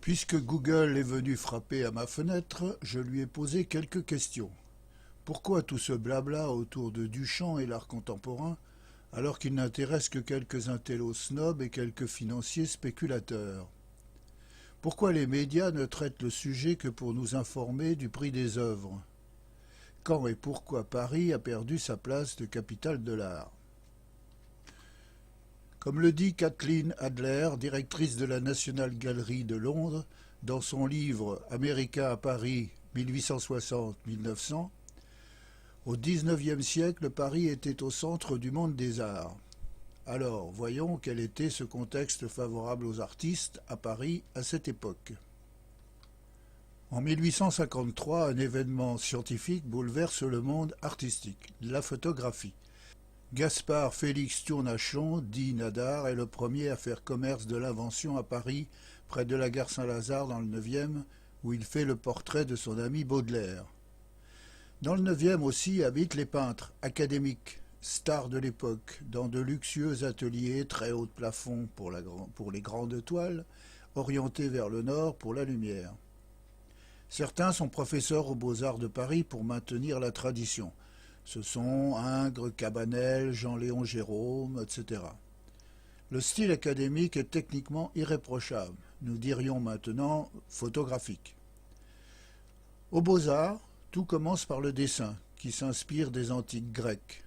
Puisque Google est venu frapper à ma fenêtre, je lui ai posé quelques questions. Pourquoi tout ce blabla autour de Duchamp et l'art contemporain, alors qu'il n'intéresse que quelques intellos snobs et quelques financiers spéculateurs? Pourquoi les médias ne traitent le sujet que pour nous informer du prix des œuvres? Quand et pourquoi Paris a perdu sa place de capitale de l'art? Comme le dit Kathleen Adler, directrice de la National Gallery de Londres, dans son livre Américain à Paris 1860-1900, au XIXe siècle, Paris était au centre du monde des arts. Alors, voyons quel était ce contexte favorable aux artistes à Paris à cette époque. En 1853, un événement scientifique bouleverse le monde artistique, la photographie. Gaspard Félix Tournachon, dit Nadar, est le premier à faire commerce de l'invention à Paris, près de la gare Saint-Lazare dans le 9e, où il fait le portrait de son ami Baudelaire. Dans le 9e aussi habitent les peintres académiques, stars de l'époque, dans de luxueux ateliers très haut de plafond pour les grandes toiles, orientés vers le nord pour la lumière. Certains sont professeurs aux Beaux-Arts de Paris pour maintenir la tradition. Ce sont Ingres, Cabanel, Jean-Léon Gérôme, etc. Le style académique est techniquement irréprochable, nous dirions maintenant photographique. Aux Beaux-Arts, tout commence par le dessin, qui s'inspire des antiques grecs.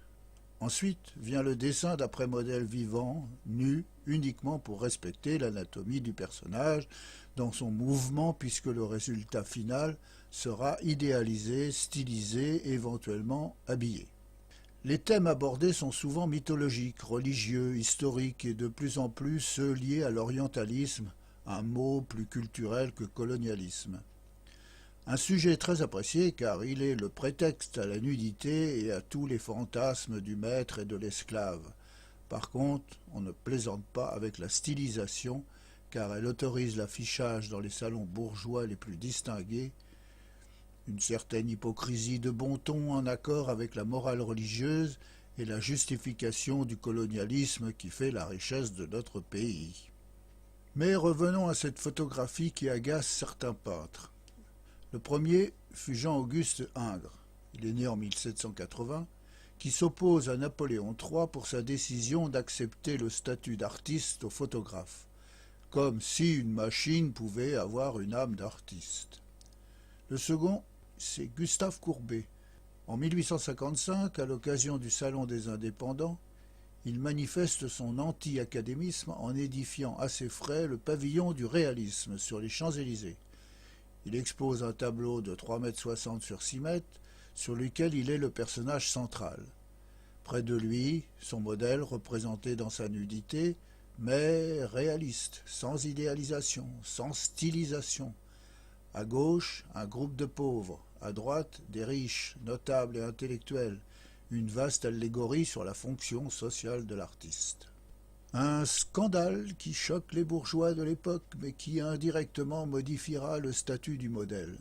Ensuite vient le dessin d'après modèle vivant, nu, uniquement pour respecter l'anatomie du personnage dans son mouvement, puisque le résultat final sera idéalisé, stylisé, éventuellement habillé. Les thèmes abordés sont souvent mythologiques, religieux, historiques et de plus en plus ceux liés à l'orientalisme, un mot plus culturel que colonialisme. Un sujet très apprécié car il est le prétexte à la nudité et à tous les fantasmes du maître et de l'esclave. Par contre, on ne plaisante pas avec la stylisation car elle autorise l'affichage dans les salons bourgeois les plus distingués, une certaine hypocrisie de bon ton en accord avec la morale religieuse et la justification du colonialisme qui fait la richesse de notre pays. Mais revenons à cette photographie qui agace certains peintres. Le premier fut Jean-Auguste Ingres, il est né en 1780, qui s'oppose à Napoléon III pour sa décision d'accepter le statut d'artiste au photographe, comme si une machine pouvait avoir une âme d'artiste. Le second, c'est Gustave Courbet. En 1855, à l'occasion du Salon des Indépendants, il manifeste son anti-académisme en édifiant à ses frais le pavillon du réalisme sur les Champs-Élysées. Il expose un tableau de 3,60 m sur 6 m, sur lequel il est le personnage central. Près de lui, son modèle représenté dans sa nudité, mais réaliste, sans idéalisation, sans stylisation. À gauche, un groupe de pauvres, à droite, des riches, notables et intellectuels, une vaste allégorie sur la fonction sociale de l'artiste. Un scandale qui choque les bourgeois de l'époque, mais qui indirectement modifiera le statut du modèle.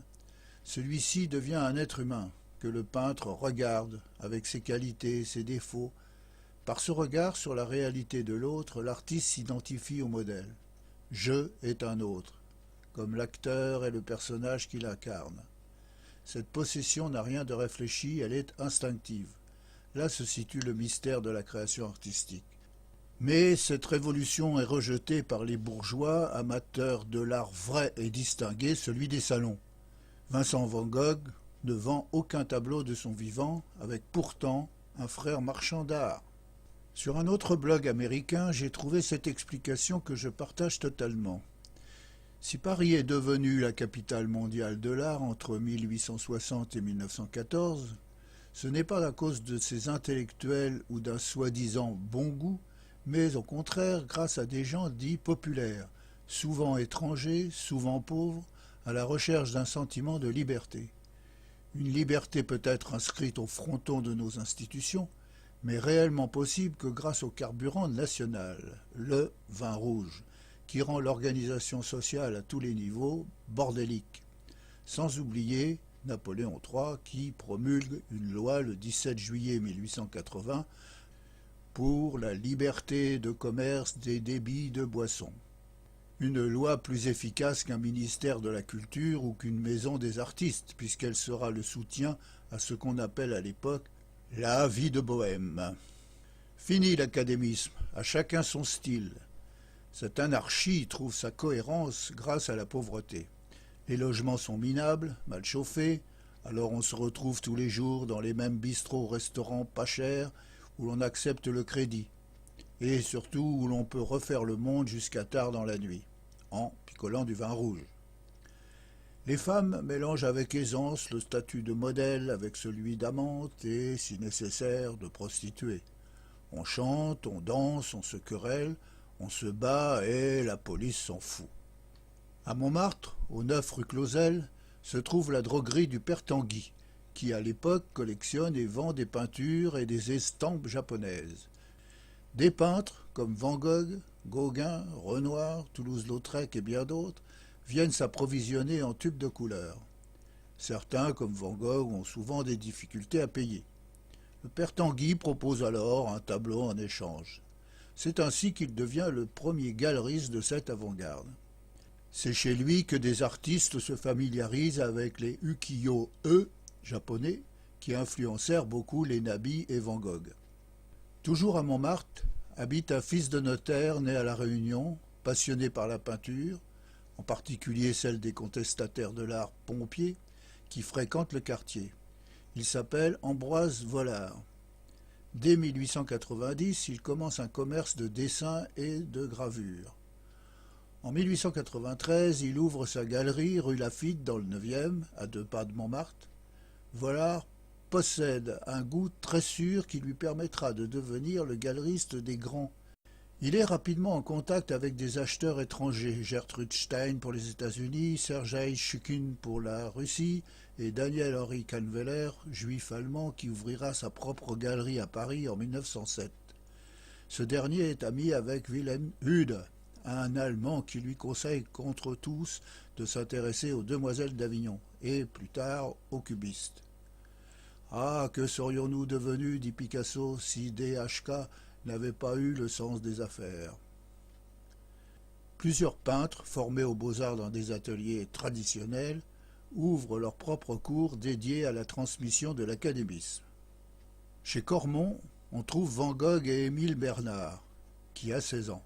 Celui-ci devient un être humain, que le peintre regarde, avec ses qualités et ses défauts. Par ce regard sur la réalité de l'autre, l'artiste s'identifie au modèle. Je est un autre, comme l'acteur est le personnage qu'il incarne. Cette possession n'a rien de réfléchi, elle est instinctive. Là se situe le mystère de la création artistique. Mais cette révolution est rejetée par les bourgeois, amateurs de l'art vrai et distingué, celui des salons. Vincent van Gogh ne vend aucun tableau de son vivant, avec pourtant un frère marchand d'art. Sur un autre blog américain, j'ai trouvé cette explication que je partage totalement. Si Paris est devenue la capitale mondiale de l'art entre 1860 et 1914, ce n'est pas à cause de ses intellectuels ou d'un soi-disant bon goût, mais au contraire grâce à des gens dits populaires, souvent étrangers, souvent pauvres, à la recherche d'un sentiment de liberté. Une liberté peut-être inscrite au fronton de nos institutions, mais réellement possible que grâce au carburant national, le vin rouge, qui rend l'organisation sociale à tous les niveaux bordélique. Sans oublier Napoléon III qui promulgue une loi le 17 juillet 1880 pour la liberté de commerce des débits de boissons. Une loi plus efficace qu'un ministère de la culture ou qu'une maison des artistes, puisqu'elle sera le soutien à ce qu'on appelle à l'époque la vie de bohème. Fini l'académisme, à chacun son style. Cette anarchie trouve sa cohérence grâce à la pauvreté. Les logements sont minables, mal chauffés, alors on se retrouve tous les jours dans les mêmes bistrots, restaurants pas chers, où l'on accepte le crédit, et surtout où l'on peut refaire le monde jusqu'à tard dans la nuit, en picolant du vin rouge. Les femmes mélangent avec aisance le statut de modèle avec celui d'amante et, si nécessaire, de prostituée. On chante, on danse, on se querelle, on se bat et la police s'en fout. À Montmartre, au 9 rue Clausel, se trouve la droguerie du Père Tanguy, qui à l'époque collectionne et vend des peintures et des estampes japonaises. Des peintres comme Van Gogh, Gauguin, Renoir, Toulouse-Lautrec et bien d'autres viennent s'approvisionner en tubes de couleur. Certains, comme Van Gogh, ont souvent des difficultés à payer. Le Père Tanguy propose alors un tableau en échange. C'est ainsi qu'il devient le premier galeriste de cette avant-garde. C'est chez lui que des artistes se familiarisent avec les ukiyo-e japonais qui influencèrent beaucoup les Nabi et Van Gogh. Toujours à Montmartre, habite un fils de notaire né à La Réunion, passionné par la peinture, en particulier celle des contestataires de l'art pompiers, qui fréquentent le quartier. Il s'appelle Ambroise Vollard. Dès 1890, il commence un commerce de dessin et de gravure. En 1893, il ouvre sa galerie rue Laffitte dans le 9e, à 2 pas de Montmartre. Vollard possède un goût très sûr qui lui permettra de devenir le galeriste des grands. Il est rapidement en contact avec des acheteurs étrangers, Gertrude Stein pour les États-Unis, Sergei Choukin pour la Russie et Daniel-Henri Kahnweiler, juif allemand, qui ouvrira sa propre galerie à Paris en 1907. Ce dernier est ami avec Wilhelm Hude, un Allemand qui lui conseille contre tous de s'intéresser aux demoiselles d'Avignon et, plus tard, aux cubistes. « Ah, que serions-nous devenus, dit Picasso, si DHK n'avait pas eu le sens des affaires. » Plusieurs peintres, formés aux beaux-arts dans des ateliers traditionnels, ouvrent leurs propres cours dédiés à la transmission de l'académisme. Chez Cormon, on trouve Van Gogh et Émile Bernard, qui a 16 ans.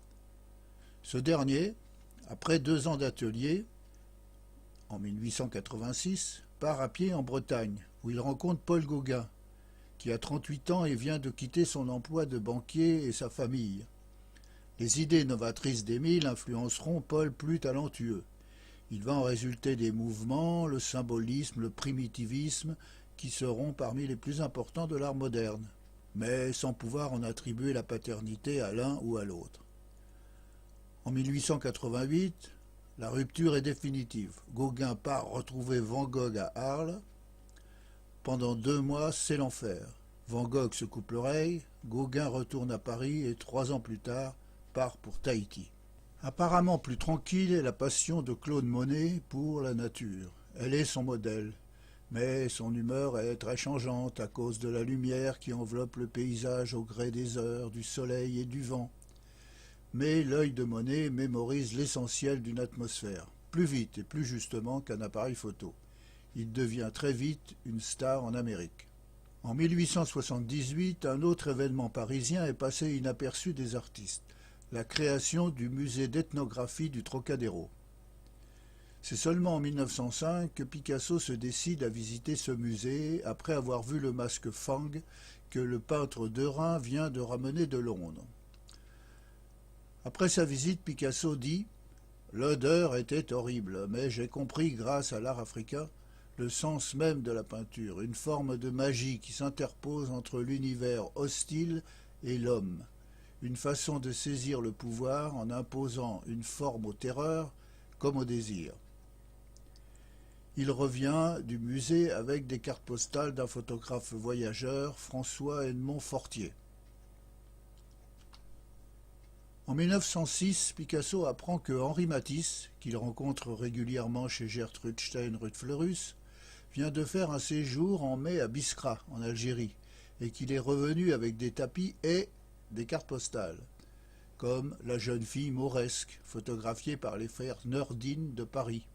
Ce dernier, après 2 ans d'atelier, en 1886, part à pied en Bretagne, où il rencontre Paul Gauguin, qui a 38 ans et vient de quitter son emploi de banquier et sa famille. Les idées novatrices d'Émile influenceront Paul plus talentueux. Il va en résulter des mouvements, le symbolisme, le primitivisme, qui seront parmi les plus importants de l'art moderne, mais sans pouvoir en attribuer la paternité à l'un ou à l'autre. En 1888, la rupture est définitive. Gauguin part retrouver Van Gogh à Arles. Pendant 2 mois, c'est l'enfer. Van Gogh se coupe l'oreille, Gauguin retourne à Paris et 3 ans plus tard, part pour Tahiti. Apparemment plus tranquille est la passion de Claude Monet pour la nature. Elle est son modèle, mais son humeur est très changeante à cause de la lumière qui enveloppe le paysage au gré des heures, du soleil et du vent. Mais l'œil de Monet mémorise l'essentiel d'une atmosphère, plus vite et plus justement qu'un appareil photo. Il devient très vite une star en Amérique. En 1878, un autre événement parisien est passé inaperçu des artistes, la création du musée d'ethnographie du Trocadéro. C'est seulement en 1905 que Picasso se décide à visiter ce musée après avoir vu le masque Fang que le peintre Derain vient de ramener de Londres. Après sa visite, Picasso dit « L'odeur était horrible, mais j'ai compris grâce à l'art africain le sens même de la peinture, une forme de magie qui s'interpose entre l'univers hostile et l'homme, une façon de saisir le pouvoir en imposant une forme aux terreurs comme au désir. » Il revient du musée avec des cartes postales d'un photographe voyageur, François-Edmond Fortier. En 1906, Picasso apprend que Henri Matisse, qu'il rencontre régulièrement chez Gertrude Stein rue de Fleurus, vient de faire un séjour en mai à Biskra, en Algérie, et qu'il est revenu avec des tapis et des cartes postales. comme la jeune fille mauresque, photographiée par les frères Nordin de Paris.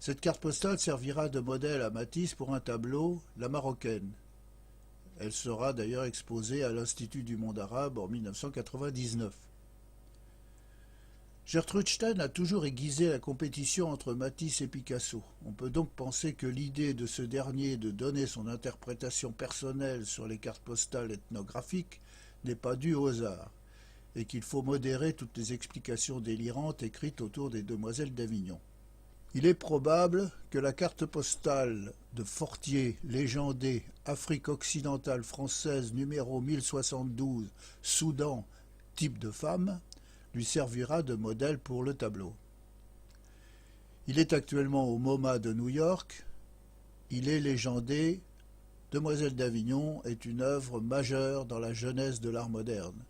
Cette carte postale servira de modèle à Matisse pour un tableau, La Marocaine. Elle sera d'ailleurs exposée à l'Institut du monde arabe en 1999. Gertrude Stein a toujours aiguisé la compétition entre Matisse et Picasso. On peut donc penser que l'idée de ce dernier de donner son interprétation personnelle sur les cartes postales ethnographiques n'est pas due au hasard, et qu'il faut modérer toutes les explications délirantes écrites autour des demoiselles d'Avignon. Il est probable que la carte postale de Fortier, légendée, Afrique occidentale française numéro 1072, Soudan, type de femme, lui servira de modèle pour le tableau. Il est actuellement au MoMA de New York. Il est légendé. Demoiselle d'Avignon est une œuvre majeure dans la jeunesse de l'art moderne.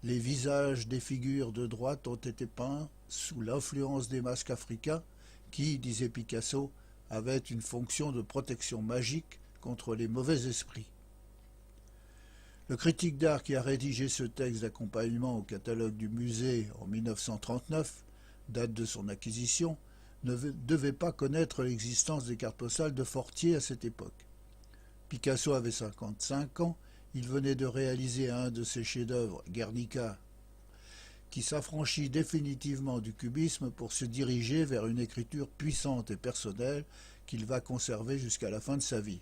Les visages des figures de droite ont été peints sous l'influence des masques africains qui, disait Picasso, avaient une fonction de protection magique contre les mauvais esprits. Le critique d'art qui a rédigé ce texte d'accompagnement au catalogue du musée en 1939, date de son acquisition, ne devait pas connaître l'existence des cartes postales de Fortier à cette époque. Picasso avait 55 ans, il venait de réaliser un de ses chefs-d'œuvre, Guernica, qui s'affranchit définitivement du cubisme pour se diriger vers une écriture puissante et personnelle qu'il va conserver jusqu'à la fin de sa vie.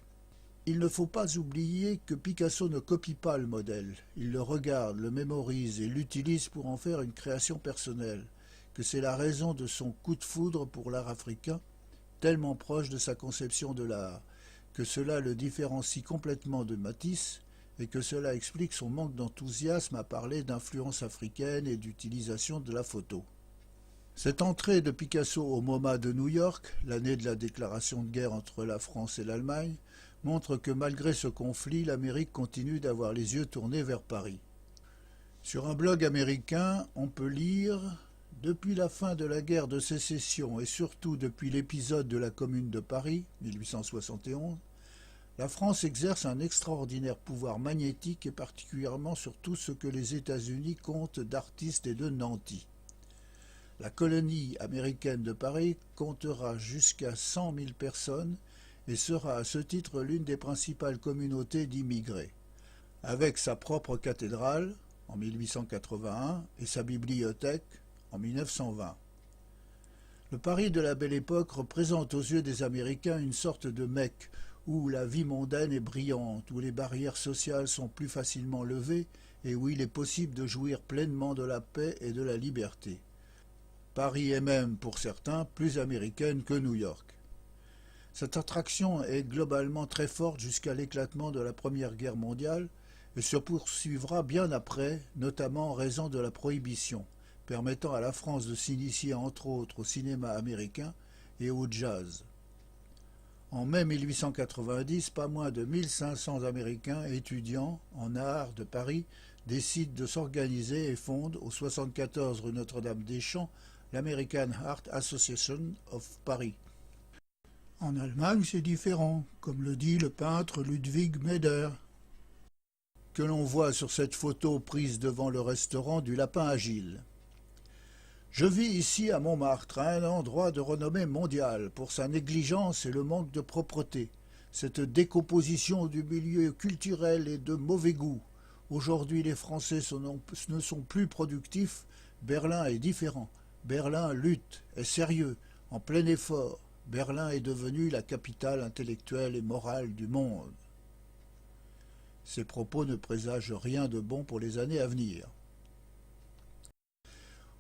Il ne faut pas oublier que Picasso ne copie pas le modèle, il le regarde, le mémorise et l'utilise pour en faire une création personnelle, que c'est la raison de son coup de foudre pour l'art africain, tellement proche de sa conception de l'art, que cela le différencie complètement de Matisse et que cela explique son manque d'enthousiasme à parler d'influence africaine et d'utilisation de la photo. Cette entrée de Picasso au MoMA de New York, l'année de la déclaration de guerre entre la France et l'Allemagne, montre que malgré ce conflit, l'Amérique continue d'avoir les yeux tournés vers Paris. Sur un blog américain, on peut lire « Depuis la fin de la guerre de sécession et surtout depuis l'épisode de la Commune de Paris, 1871, la France exerce un extraordinaire pouvoir magnétique et particulièrement sur tout ce que les États-Unis comptent d'artistes et de nantis. La colonie américaine de Paris comptera jusqu'à 100 000 personnes et sera à ce titre l'une des principales communautés d'immigrés, avec sa propre cathédrale en 1881 et sa bibliothèque en 1920. Le Paris de la Belle Époque représente aux yeux des Américains une sorte de Mecque où la vie mondaine est brillante, où les barrières sociales sont plus facilement levées et où il est possible de jouir pleinement de la paix et de la liberté. Paris est même, pour certains, plus américaine que New York. Cette attraction est globalement très forte jusqu'à l'éclatement de la Première Guerre mondiale et se poursuivra bien après, notamment en raison de la Prohibition, permettant à la France de s'initier entre autres au cinéma américain et au jazz. En mai 1890, pas moins de 1500 Américains étudiants en art de Paris décident de s'organiser et fondent au 74 rue Notre-Dame-des-Champs l'American Art Association of Paris. En Allemagne, c'est différent, comme le dit le peintre Ludwig Meder, que l'on voit sur cette photo prise devant le restaurant du Lapin Agile. Je vis ici à Montmartre, un endroit de renommée mondiale pour sa négligence et le manque de propreté, cette décomposition du milieu culturel et de mauvais goût. Aujourd'hui, les Français ne sont plus productifs, Berlin est différent. Berlin lutte, est sérieux, en plein effort. Berlin est devenue la capitale intellectuelle et morale du monde. Ces propos ne présagent rien de bon pour les années à venir.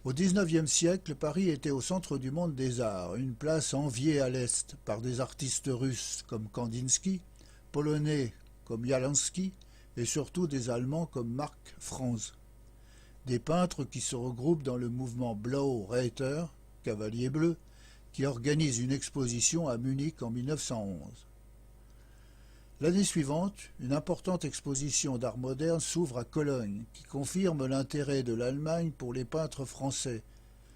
Au XIXe siècle, Paris était au centre du monde des arts, une place enviée à l'Est par des artistes russes comme Kandinsky, polonais comme Jalański et surtout des Allemands comme Mark Franz. Des peintres qui se regroupent dans le mouvement Blau Reiter, Cavalier Bleu, qui organise une exposition à Munich en 1911. L'année suivante, une importante exposition d'art moderne s'ouvre à Cologne, qui confirme l'intérêt de l'Allemagne pour les peintres français.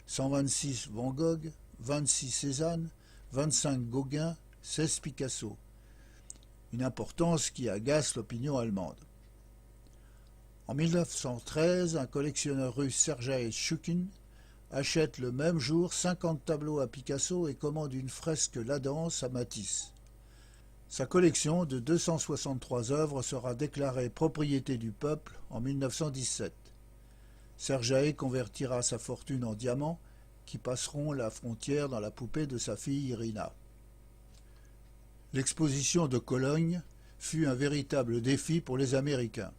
126 Van Gogh, 26 Cézanne, 25 Gauguin, 16 Picasso. Une importance qui agace l'opinion allemande. En 1913, un collectionneur russe, Sergei Choukin, achète le même jour 50 tableaux à Picasso et commande une fresque La Danse à Matisse. Sa collection de 263 œuvres sera déclarée propriété du peuple en 1917. Sergei convertira sa fortune en diamants qui passeront la frontière dans la poupée de sa fille Irina. L'exposition de Cologne fut un véritable défi pour les Américains.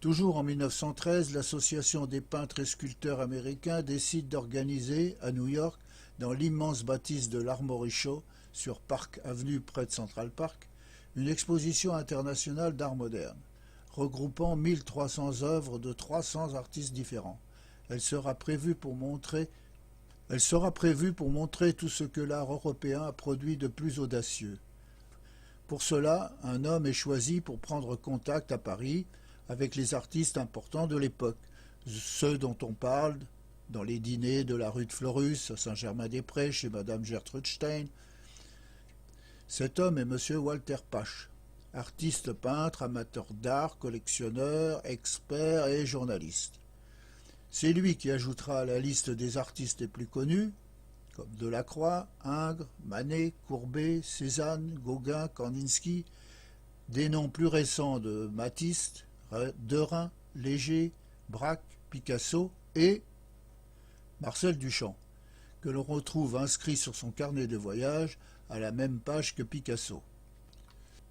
Toujours en 1913, l'Association des peintres et sculpteurs américains décide d'organiser à New York, dans l'immense bâtisse de l'Armory Show, sur Park Avenue près de Central Park, une exposition internationale d'art moderne, regroupant 1300 œuvres de 300 artistes différents. Elle sera prévue pour montrer tout ce que l'art européen a produit de plus audacieux. Pour cela, un homme est choisi pour prendre contact à Paris avec les artistes importants de l'époque, ceux dont on parle dans les dîners de la rue de Fleurus à Saint-Germain-des-Prés chez Madame Gertrude Stein. Cet homme est M. Walter Pache, artiste peintre, amateur d'art, collectionneur, expert et journaliste. C'est lui qui ajoutera à la liste des artistes les plus connus, comme Delacroix, Ingres, Manet, Courbet, Cézanne, Gauguin, Kandinsky, des noms plus récents de Matisse, Derain, Léger, Braque, Picasso et Marcel Duchamp, que l'on retrouve inscrit sur son carnet de voyage à la même page que Picasso.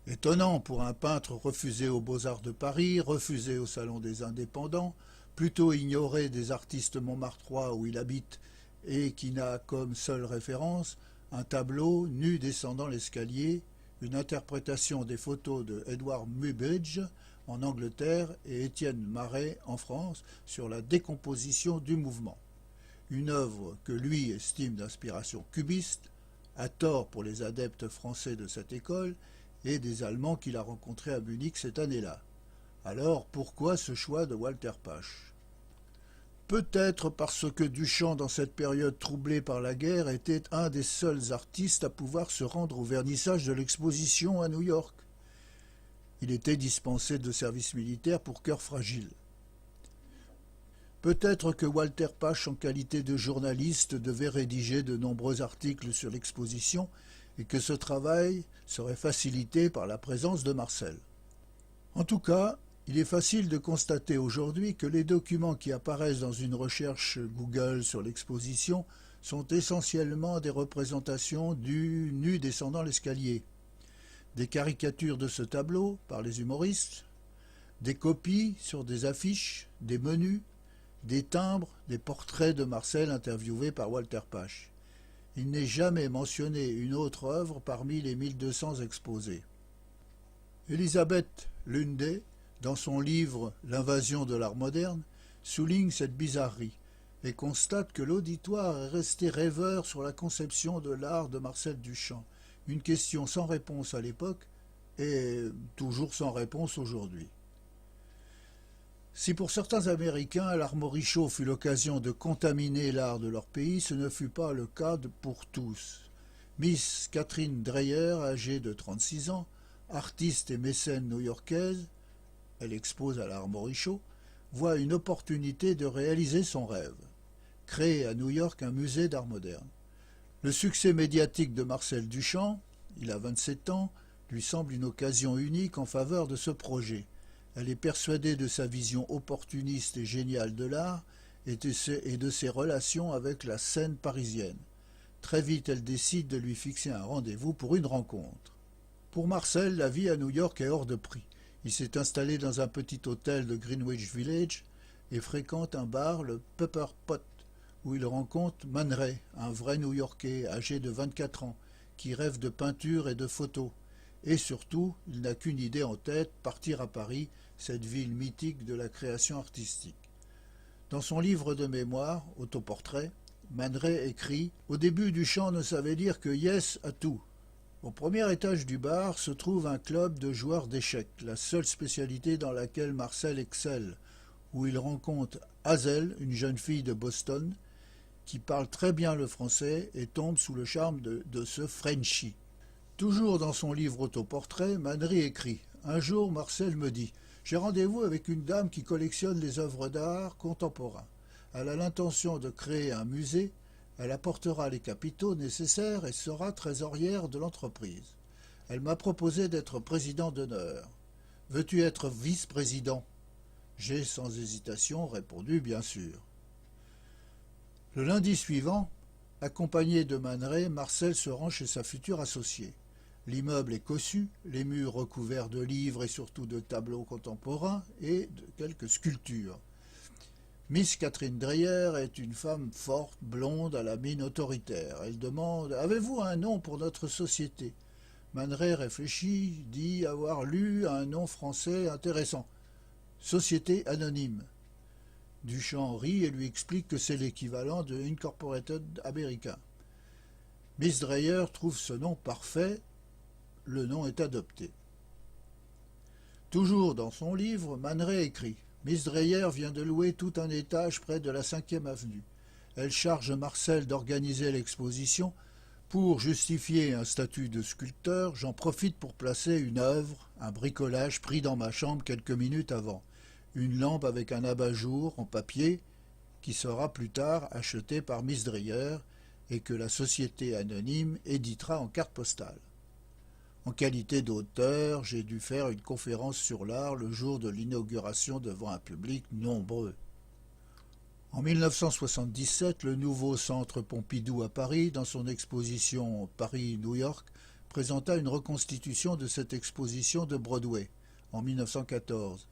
Étonnant pour un peintre refusé aux Beaux-Arts de Paris, refusé au Salon des Indépendants, plutôt ignoré des artistes montmartrois où il habite et qui n'a comme seule référence un tableau nu descendant l'escalier, une interprétation des photos de Edward Muybridge en Angleterre et Étienne Marey en France sur la décomposition du mouvement. Une œuvre que lui estime d'inspiration cubiste, à tort pour les adeptes français de cette école et des Allemands qu'il a rencontrés à Munich cette année-là. Alors pourquoi ce choix de Walter Pache? Peut-être parce que Duchamp, dans cette période troublée par la guerre, était un des seuls artistes à pouvoir se rendre au vernissage de l'exposition à New York. Il était dispensé de service militaire pour cœur fragile. Peut-être que Walter Pache, en qualité de journaliste, devait rédiger de nombreux articles sur l'exposition et que ce travail serait facilité par la présence de Marcel. En tout cas, il est facile de constater aujourd'hui que les documents qui apparaissent dans une recherche Google sur l'exposition sont essentiellement des représentations du nu descendant l'escalier, des caricatures de ce tableau par les humoristes, des copies sur des affiches, des menus, des timbres, des portraits de Marcel interviewés par Walter Pache. Il n'est jamais mentionné une autre œuvre parmi les 1200 exposées. Elisabeth Lunde, dans son livre « L'invasion de l'art moderne », souligne cette bizarrerie et constate que l'auditoire est resté rêveur sur la conception de l'art de Marcel Duchamp, une question sans réponse à l'époque et toujours sans réponse aujourd'hui. Si pour certains Américains, l'Armory Show fut l'occasion de contaminer l'art de leur pays, ce ne fut pas le cas pour tous. Miss Catherine Dreyer, âgée de 36 ans, artiste et mécène new-yorkaise, elle expose à l'Armory Show, voit une opportunité de réaliser son rêve, créer à New York un musée d'art moderne. Le succès médiatique de Marcel Duchamp, il a 27 ans, lui semble une occasion unique en faveur de ce projet. Elle est persuadée de sa vision opportuniste et géniale de l'art et de ses relations avec la scène parisienne. Très vite, elle décide de lui fixer un rendez-vous pour une rencontre. Pour Marcel, la vie à New York est hors de prix. Il s'est installé dans un petit hôtel de Greenwich Village et fréquente un bar, le Pepper Pot, où il rencontre Man Ray, un vrai New-Yorkais âgé de 24 ans, qui rêve de peinture et de photos. Et surtout, il n'a qu'une idée en tête, partir à Paris, cette ville mythique de la création artistique. Dans son livre de mémoire, Autoportrait, Man Ray écrit « Au début, Duchamp ne savait dire que yes à tout. Au premier étage du bar se trouve un club de joueurs d'échecs, la seule spécialité dans laquelle Marcel excelle, où il rencontre Hazel, une jeune fille de Boston, qui parle très bien le français et tombe sous le charme de ce Frenchie. » Toujours dans son livre Autoportrait, Man Ray écrit « Un jour, Marcel me dit J'ai rendez-vous avec une dame qui collectionne les œuvres d'art contemporains. Elle a l'intention de créer un musée, elle apportera les capitaux nécessaires et sera trésorière de l'entreprise. Elle m'a proposé d'être président d'honneur. Veux-tu être vice-président? J'ai sans hésitation répondu bien sûr. Le lundi suivant, accompagné de Man Ray, Marcel se rend chez sa future associée. L'immeuble est cossu, les murs recouverts de livres et surtout de tableaux contemporains et de quelques sculptures. Miss Catherine Dreyer est une femme forte, blonde, à la mine autoritaire. Elle demande « Avez-vous un nom pour notre société ?» Man Ray réfléchit, dit avoir lu un nom français intéressant. « Société anonyme ». Duchamp rit et lui explique que c'est l'équivalent de Incorporated américain. Miss Dreyer trouve ce nom parfait. Le nom est adopté. Toujours dans son livre, Man Ray écrit « Miss Dreyer vient de louer tout un étage près de la 5e avenue. Elle charge Marcel d'organiser l'exposition. Pour justifier un statut de sculpteur, j'en profite pour placer une œuvre, un bricolage pris dans ma chambre quelques minutes avant. Une lampe avec un abat-jour en papier qui sera plus tard achetée par Miss Dreyer et que la société anonyme éditera en carte postale. En qualité d'auteur, j'ai dû faire une conférence sur l'art le jour de l'inauguration devant un public nombreux. En 1977, le nouveau Centre Pompidou à Paris, dans son exposition Paris-New York, présenta une reconstitution de cette exposition de Broadway en 1914.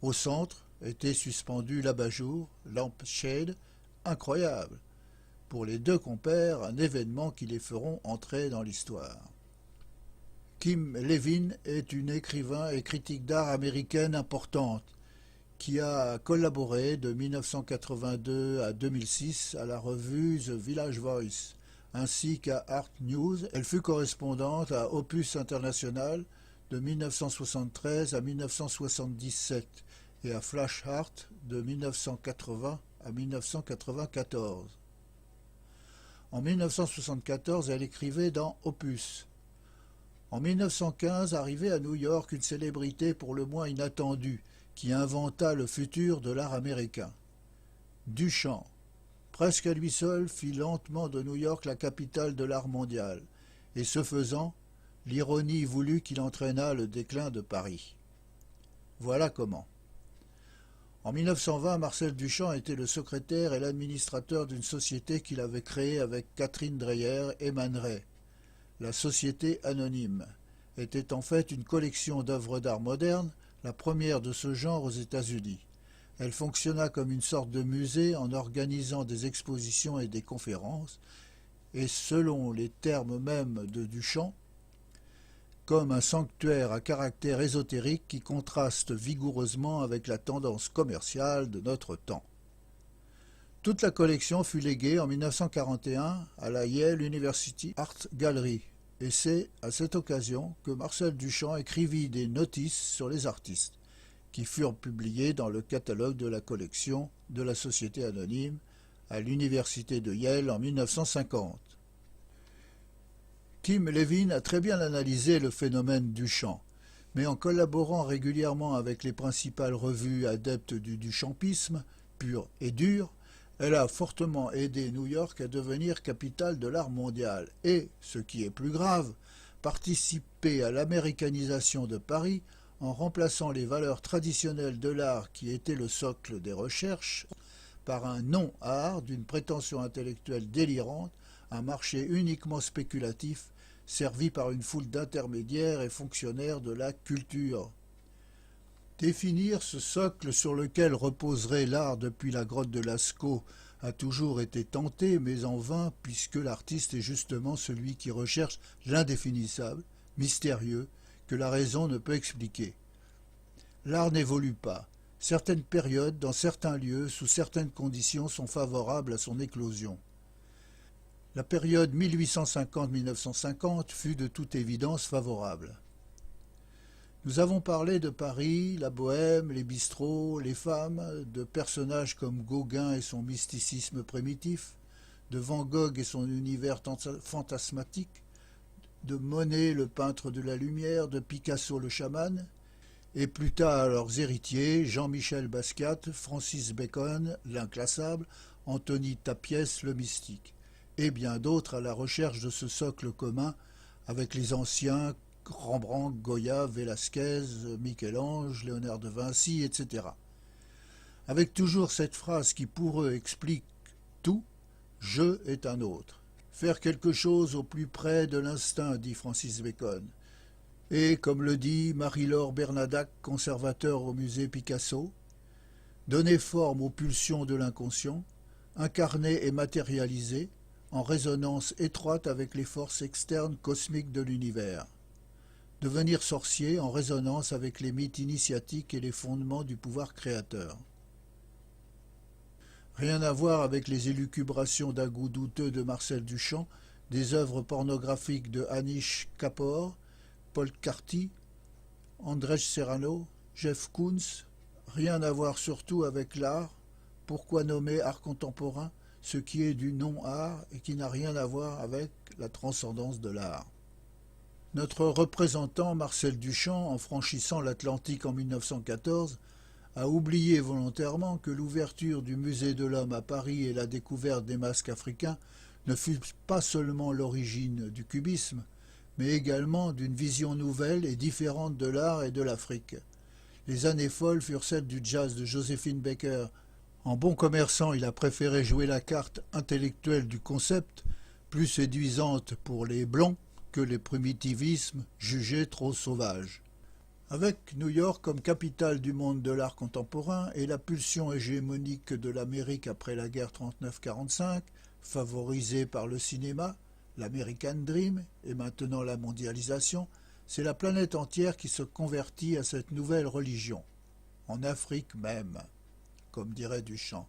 Au centre était suspendu l'abat-jour, lampshade, incroyable. Pour les deux compères, un événement qui les feront entrer dans l'histoire. Kim Levin est une écrivain et critique d'art américaine importante qui a collaboré de 1982 à 2006 à la revue The Village Voice ainsi qu'à Art News. Elle fut correspondante à Opus International de 1973 à 1977 et à Flash Art de 1980 à 1994. En 1974, elle écrivait dans Opus. En 1915, arrivait à New York une célébrité pour le moins inattendue qui inventa le futur de l'art américain. Duchamp, presque à lui seul, fit lentement de New York la capitale de l'art mondial, et ce faisant, l'ironie voulut qu'il entraînât le déclin de Paris. Voilà comment. En 1920, Marcel Duchamp était le secrétaire et l'administrateur d'une société qu'il avait créée avec Catherine Dreyer et Man Ray. La Société Anonyme était en fait une collection d'œuvres d'art modernes, la première de ce genre aux États-Unis. Elle fonctionna comme une sorte de musée en organisant des expositions et des conférences, et selon les termes mêmes de Duchamp, comme un sanctuaire à caractère ésotérique qui contraste vigoureusement avec la tendance commerciale de notre temps. Toute la collection fut léguée en 1941 à la Yale University Art Gallery, et c'est à cette occasion que Marcel Duchamp écrivit des notices sur les artistes, qui furent publiées dans le catalogue de la collection de la Société Anonyme à l'Université de Yale en 1950. Kim Levin a très bien analysé le phénomène Duchamp, mais en collaborant régulièrement avec les principales revues adeptes du duchampisme, pur et dur, elle a fortement aidé New York à devenir capitale de l'art mondial et, ce qui est plus grave, participé à l'américanisation de Paris en remplaçant les valeurs traditionnelles de l'art qui étaient le socle des recherches par un non-art d'une prétention intellectuelle délirante, un marché uniquement spéculatif servi par une foule d'intermédiaires et fonctionnaires de la culture. Définir ce socle sur lequel reposerait l'art depuis la grotte de Lascaux a toujours été tenté, mais en vain, puisque l'artiste est justement celui qui recherche l'indéfinissable, mystérieux, que la raison ne peut expliquer. L'art n'évolue pas. Certaines périodes, dans certains lieux, sous certaines conditions, sont favorables à son éclosion. La période 1850-1950 fut de toute évidence favorable. Nous avons parlé de Paris, la bohème, les bistrots, les femmes, de personnages comme Gauguin et son mysticisme primitif, de Van Gogh et son univers fantasmatique, de Monet, le peintre de la lumière, de Picasso, le chaman, et plus tard leurs héritiers Jean-Michel Basquiat, Francis Bacon, l'inclassable, Anthony Tapies, le mystique, et bien d'autres à la recherche de ce socle commun avec les anciens Rembrandt, Goya, Velázquez, Michel-Ange, Léonard de Vinci, etc. Avec toujours cette phrase qui pour eux explique tout, « je est un autre ». Faire quelque chose au plus près de l'instinct, dit Francis Bacon. Et, comme le dit Marie-Laure Bernadac, conservateur au musée Picasso, donner forme aux pulsions de l'inconscient, incarner et matérialiser, en résonance étroite avec les forces externes cosmiques de l'univers. Devenir sorcier en résonance avec les mythes initiatiques et les fondements du pouvoir créateur. Rien à voir avec les élucubrations d'un goût douteux de Marcel Duchamp, des œuvres pornographiques de Anish Kapoor, Paul Carty, Andrzej Serrano, Jeff Koons, rien à voir surtout avec l'art. Pourquoi nommer art contemporain ce qui est du non-art et qui n'a rien à voir avec la transcendance de l'art? Notre représentant Marcel Duchamp, en franchissant l'Atlantique en 1914, a oublié volontairement que l'ouverture du musée de l'homme à Paris et la découverte des masques africains ne fut pas seulement l'origine du cubisme, mais également d'une vision nouvelle et différente de l'art et de l'Afrique. Les années folles furent celles du jazz de Joséphine Baker. En bon commerçant, il a préféré jouer la carte intellectuelle du concept, plus séduisante pour les Blancs que les primitivismes jugés trop sauvages. Avec New York comme capitale du monde de l'art contemporain et la pulsion hégémonique de l'Amérique après la guerre 39-45, favorisée par le cinéma, l'American Dream et maintenant la mondialisation, c'est la planète entière qui se convertit à cette nouvelle religion, en Afrique même, comme dirait Duchamp.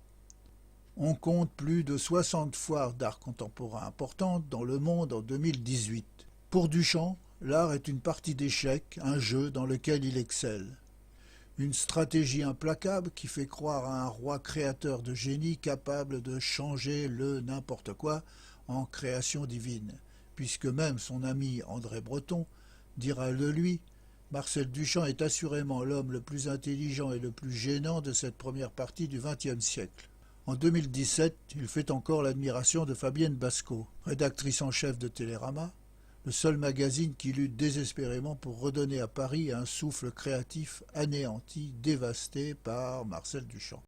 On compte plus de 60 foires d'art contemporain importantes dans le monde en 2018. Pour Duchamp, l'art est une partie d'échecs, un jeu dans lequel il excelle. Une stratégie implacable qui fait croire à un roi créateur de génie capable de changer le n'importe quoi en création divine, puisque même son ami André Breton dira de lui « Marcel Duchamp est assurément l'homme le plus intelligent et le plus gênant de cette première partie du XXe siècle ». En 2017, il fait encore l'admiration de Fabienne Basco, rédactrice en chef de Télérama, le seul magazine qui lutte désespérément pour redonner à Paris un souffle créatif anéanti, dévasté par Marcel Duchamp.